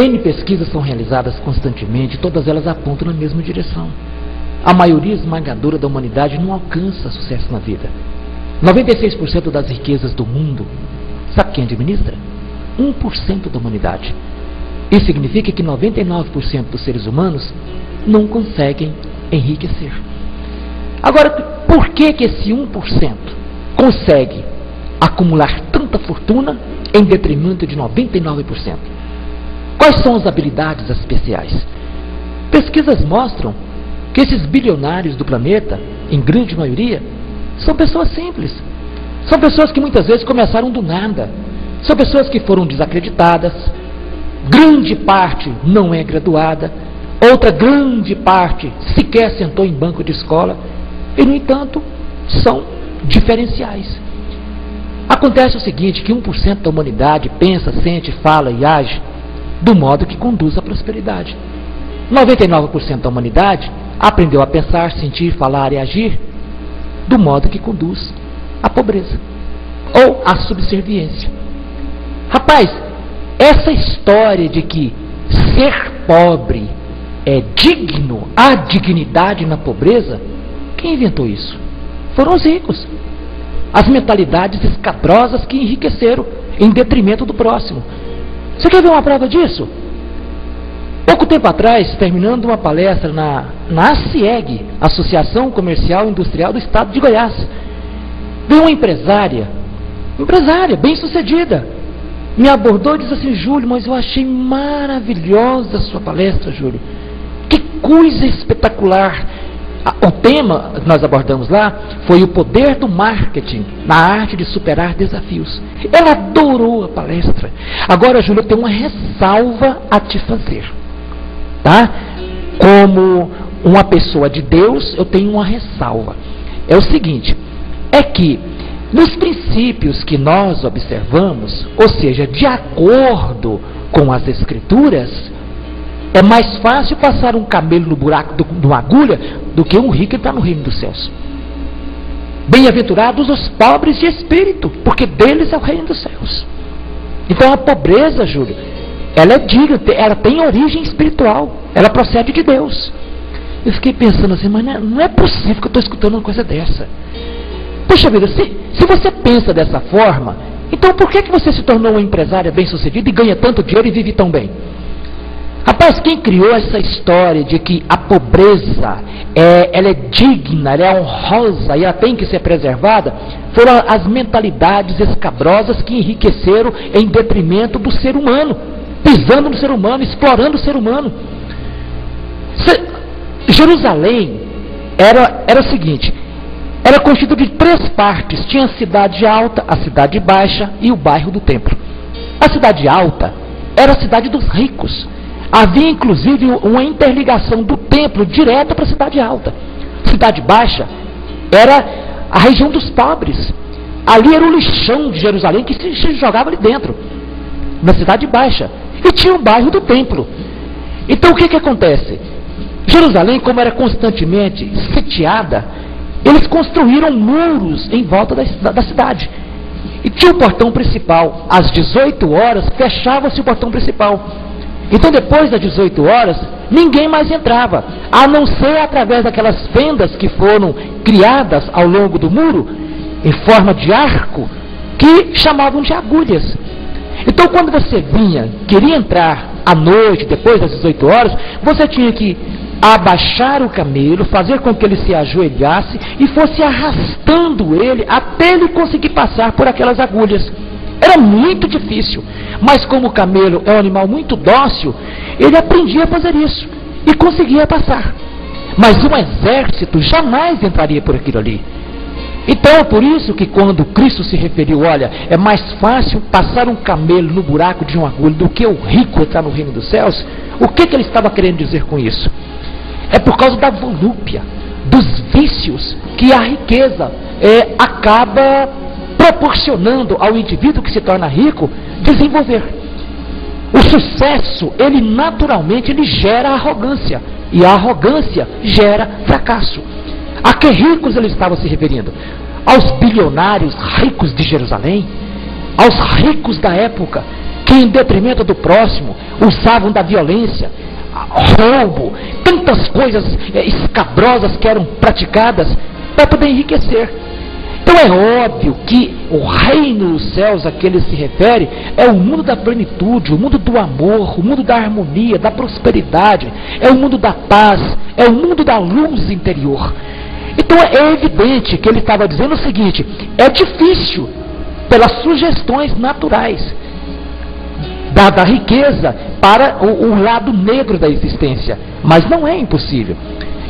N pesquisas são realizadas constantemente, todas elas apontam na mesma direção. A maioria esmagadora da humanidade não alcança sucesso na vida. 96% das riquezas do mundo, sabe quem administra? 1% da humanidade. Isso significa que 99% dos seres humanos não conseguem enriquecer. Agora, por que esse 1% consegue acumular tanta fortuna em detrimento de 99%? Quais são as habilidades especiais? Pesquisas mostram que esses bilionários do planeta, em grande maioria, são pessoas simples. São pessoas que muitas vezes começaram do nada. São pessoas que foram desacreditadas. Grande parte não é graduada. Outra grande parte sequer sentou em banco de escola. E, no entanto, são diferenciais. Acontece o seguinte, que 1% da humanidade pensa, sente, fala e age do modo que conduz à prosperidade. 99% da humanidade aprendeu a pensar, sentir, falar e agir do modo que conduz à pobreza ou à subserviência. Rapaz, essa história de que ser pobre é digno, há dignidade na pobreza, quem inventou isso? Foram os ricos. As mentalidades escabrosas que enriqueceram em detrimento do próximo. Você quer ver uma prova disso? Pouco tempo atrás, terminando uma palestra na ACIEG, Associação Comercial e Industrial do Estado de Goiás, veio uma empresária bem sucedida, me abordou e disse assim: Júlio, mas eu achei maravilhosa a sua palestra, Júlio. Que coisa espetacular. O tema que nós abordamos lá foi o poder do marketing na arte de superar desafios. Ela adorou a palestra. Agora, Júlio, eu tenho uma ressalva a te fazer. Tá? Como uma pessoa de Deus, eu tenho uma ressalva. É o seguinte, é que nos princípios que nós observamos, ou seja, de acordo com as Escrituras, é mais fácil passar um camelo no buraco de uma agulha do que um rico entrar no reino dos céus. Bem-aventurados os pobres de espírito, porque deles é o reino dos céus. Então a pobreza, Júlio, ela é digna, ela tem origem espiritual, ela procede de Deus. Eu fiquei pensando assim, mas não é possível que eu estou escutando uma coisa dessa. Puxa vida, se você pensa dessa forma, então por que você se tornou uma empresária bem-sucedida e ganha tanto dinheiro e vive tão bem? Rapaz, quem criou essa história de que a pobreza ela é digna, ela é honrosa e ela tem que ser preservada, foram as mentalidades escabrosas que enriqueceram em detrimento do ser humano, pisando no ser humano, explorando o ser humano. Jerusalém era o seguinte, era constituída de 3 partes. Tinha a cidade alta, a cidade baixa e o bairro do templo. A cidade alta era a cidade dos ricos. Havia inclusive uma interligação do templo direto para a cidade alta. Cidade baixa era a região dos pobres. Ali era o lixão de Jerusalém que se jogava ali dentro, na cidade baixa. E tinha o bairro do templo. Então o que acontece? Jerusalém, como era constantemente sitiada, eles construíram muros em volta da cidade. E tinha o portão principal. Às 18 horas fechava-se o portão principal. Então depois das 18 horas, ninguém mais entrava, a não ser através daquelas fendas que foram criadas ao longo do muro, em forma de arco, que chamavam de agulhas. Então quando você queria entrar à noite, depois das 18 horas, você tinha que abaixar o camelo, fazer com que ele se ajoelhasse e fosse arrastando ele até ele conseguir passar por aquelas agulhas. Era muito difícil, mas como o camelo é um animal muito dócil, ele aprendia a fazer isso e conseguia passar. Mas um exército jamais entraria por aquilo ali. Então é por isso que quando Cristo se referiu, olha, é mais fácil passar um camelo no buraco de uma agulha do que o rico entrar no reino dos céus, o que ele estava querendo dizer com isso? É por causa da volúpia, dos vícios que a riqueza acaba proporcionando ao indivíduo que se torna rico desenvolver. O sucesso, ele naturalmente gera arrogância, e a arrogância gera fracasso. A que ricos ele estava se referindo? Aos bilionários ricos de Jerusalém, aos ricos da época, que em detrimento do próximo usavam da violência, roubo, tantas coisas escabrosas que eram praticadas para poder enriquecer. Então é óbvio que o reino dos céus a que ele se refere é o mundo da plenitude, o mundo do amor, o mundo da harmonia, da prosperidade, é o mundo da paz, é o mundo da luz interior. Então é evidente que ele estava dizendo o seguinte: é difícil, pelas sugestões naturais da riqueza, para o lado negro da existência, mas não é impossível.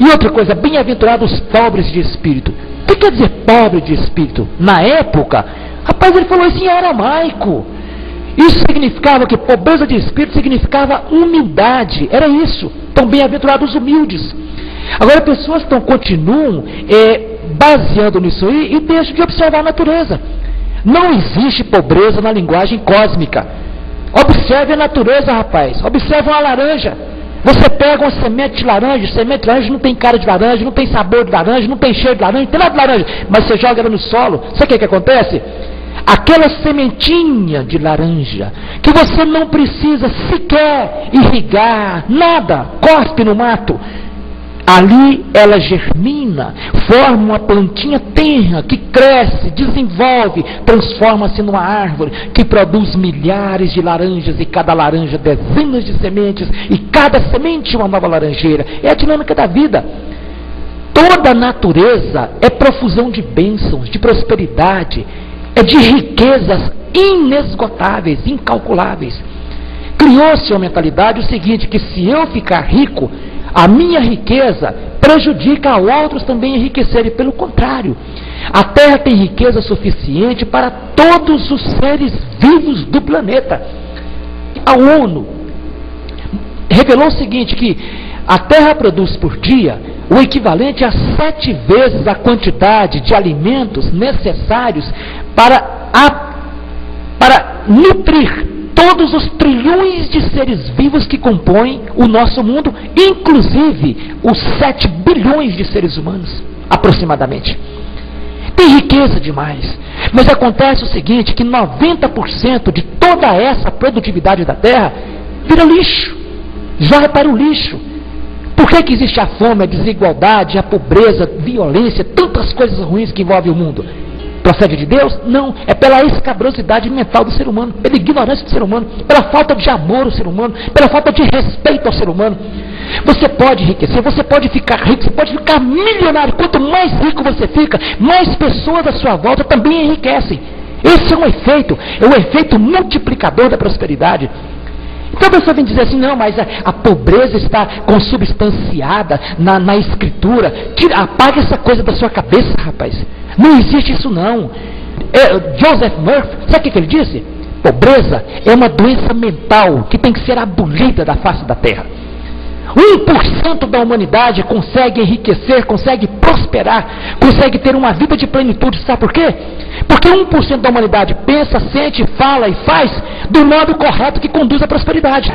E outra coisa, bem-aventurados os pobres de espírito. O que quer dizer pobre de espírito? Na época, rapaz, ele falou isso em aramaico. Isso significava que pobreza de espírito significava humildade, era isso. Então, bem-aventurados os humildes. Agora, pessoas continuam baseando nisso aí e deixam de observar a natureza. Não existe pobreza na linguagem cósmica. Observe a natureza, rapaz. Observe uma laranja. Você pega uma semente de laranja não tem cara de laranja, não tem sabor de laranja, não tem cheiro de laranja, não tem nada de laranja, mas você joga ela no solo, sabe o que acontece? Aquela sementinha de laranja, que você não precisa sequer irrigar, nada, cospe no mato, ali ela germina, forma uma plantinha tenra, que cresce, desenvolve, transforma-se numa árvore, que produz milhares de laranjas, e cada laranja dezenas de sementes, e cada semente uma nova laranjeira. É a dinâmica da vida. Toda a natureza é profusão de bênçãos, de prosperidade, é de riquezas inesgotáveis, incalculáveis. Criou-se uma mentalidade o seguinte, que se eu ficar rico, a minha riqueza prejudica a outros também enriquecerem. Pelo contrário, a Terra tem riqueza suficiente para todos os seres vivos do planeta. A ONU revelou o seguinte, que a Terra produz por dia o equivalente a 7 vezes a quantidade de alimentos necessários para nutrir todos os trilhões de seres vivos que compõem o nosso mundo, inclusive os 7 bilhões de seres humanos, aproximadamente. Tem riqueza demais. Mas acontece o seguinte, que 90% de toda essa produtividade da Terra vira lixo, vai para o lixo. Por que existe a fome, a desigualdade, a pobreza, a violência, tantas coisas ruins que envolvem o mundo? Procede de Deus? Não. É pela escabrosidade mental do ser humano, pela ignorância do ser humano, pela falta de amor ao ser humano, pela falta de respeito ao ser humano. Você pode enriquecer, você pode ficar rico, você pode ficar milionário. Quanto mais rico você fica, mais pessoas à sua volta também enriquecem. Esse é um efeito, é o efeito multiplicador da prosperidade. Então a pessoa vem dizer assim, não, mas a pobreza está consubstanciada na escritura. Apaga essa coisa da sua cabeça, rapaz. Não existe isso não. Joseph Murphy, sabe o que ele disse? Pobreza é uma doença mental que tem que ser abolida da face da terra. 1% da humanidade consegue enriquecer, consegue prosperar, consegue ter uma vida de plenitude. Sabe por quê? Porque 1% da humanidade pensa, sente, fala e faz do modo correto que conduz à prosperidade.